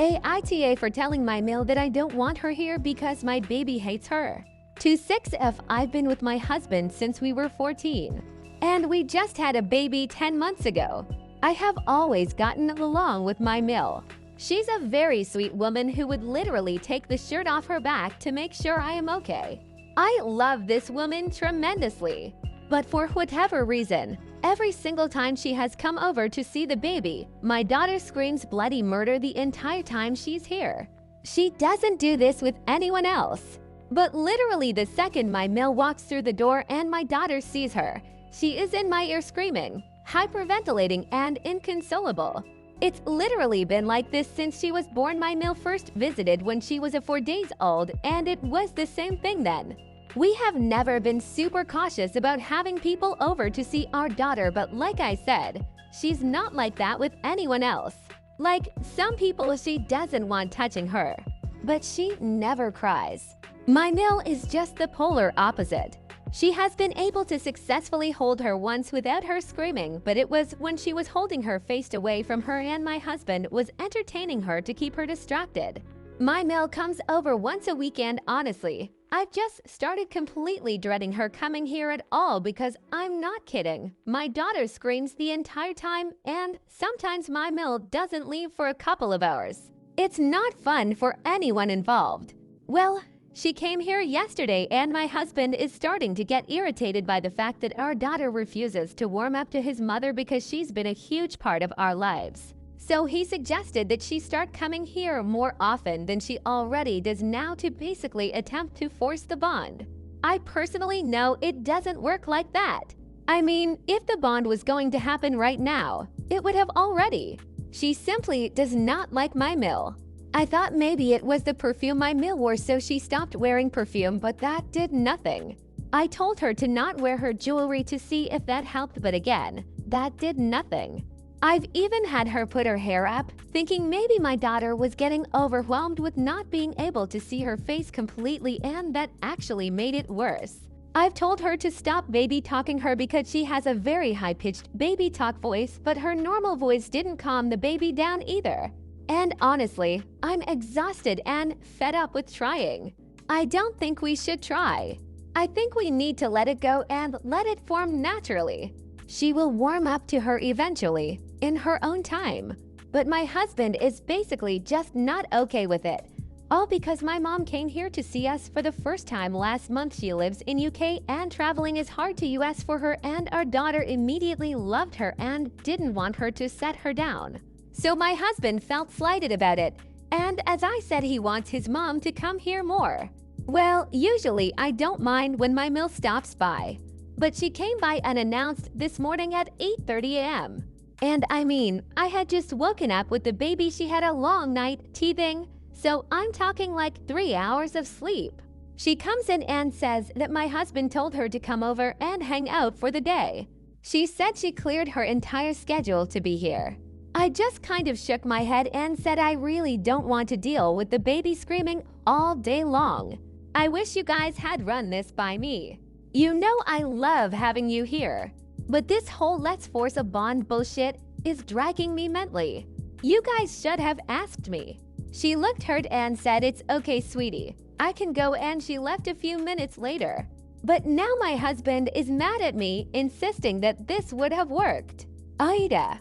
AITA for telling my mail that I don't want her here because my baby hates her. To 6F, I've been with my husband since we were 14. And we just had a baby 10 months ago. I have always gotten along with my mail. She's a very sweet woman who would literally take the shirt off her back to make sure I am okay. I love this woman tremendously. But for whatever reason, every single time she has come over to see the baby, my daughter screams bloody murder the entire time she's here. She doesn't do this with anyone else. But literally the second my mail walks through the door and my daughter sees her, she is in my ear screaming, hyperventilating, and inconsolable. It's literally been like this since she was born. My mail first visited when she was 4 days old, and it was the same thing then. We have never been super cautious about having people over to see our daughter, but like I said, she's not like that with anyone else. Like some people, she doesn't want touching her, but she never cries. My mail is just the polar opposite. She has been able to successfully hold her once without her screaming, but it was when she was holding her faced away from her and my husband was entertaining her to keep her distracted. My mail comes over once a weekend. Honestly, I've just started completely dreading her coming here at all because I'm not kidding. My daughter screams the entire time, and sometimes my mail doesn't leave for a couple of hours. It's not fun for anyone involved. Well, she came here yesterday and my husband is starting to get irritated by the fact that our daughter refuses to warm up to his mother because she's been a huge part of our lives. So he suggested that she start coming here more often than she already does now to basically attempt to force the bond. I personally know it doesn't work like that. I mean, if the bond was going to happen right now, it would have already. She simply does not like my mail. I thought maybe it was the perfume my mail wore, so she stopped wearing perfume, but that did nothing. I told her to not wear her jewelry to see if that helped, but again, that did nothing. I've even had her put her hair up, thinking maybe my daughter was getting overwhelmed with not being able to see her face completely, and that actually made it worse. I've told her to stop baby talking her because she has a very high-pitched baby talk voice, but her normal voice didn't calm the baby down either. And honestly, I'm exhausted and fed up with trying. I don't think we should try. I think we need to let it go and let it form naturally. She will warm up to her eventually, in her own time. But my husband is basically just not okay with it. All because my mom came here to see us for the first time last month. She lives in UK and traveling is hard to US for her, and our daughter immediately loved her and didn't want her to set her down. So my husband felt slighted about it, and as I said, he wants his mom to come here more. Well, usually I don't mind when my mail stops by, but she came by unannounced this morning at 8:30 a.m. And I mean, I had just woken up with the baby. She had a long night teething, so I'm talking like 3 hours of sleep. She comes in and says that my husband told her to come over and hang out for the day. She said she cleared her entire schedule to be here. I just kind of shook my head and said I really don't want to deal with the baby screaming all day long. I wish you guys had run this by me. You know I love having you here, but this whole let's force a bond bullshit is dragging me mentally. You guys should have asked me. She looked hurt and said, "It's okay, sweetie. I can go," and she left a few minutes later. But now my husband is mad at me, insisting that this would have worked. AITA.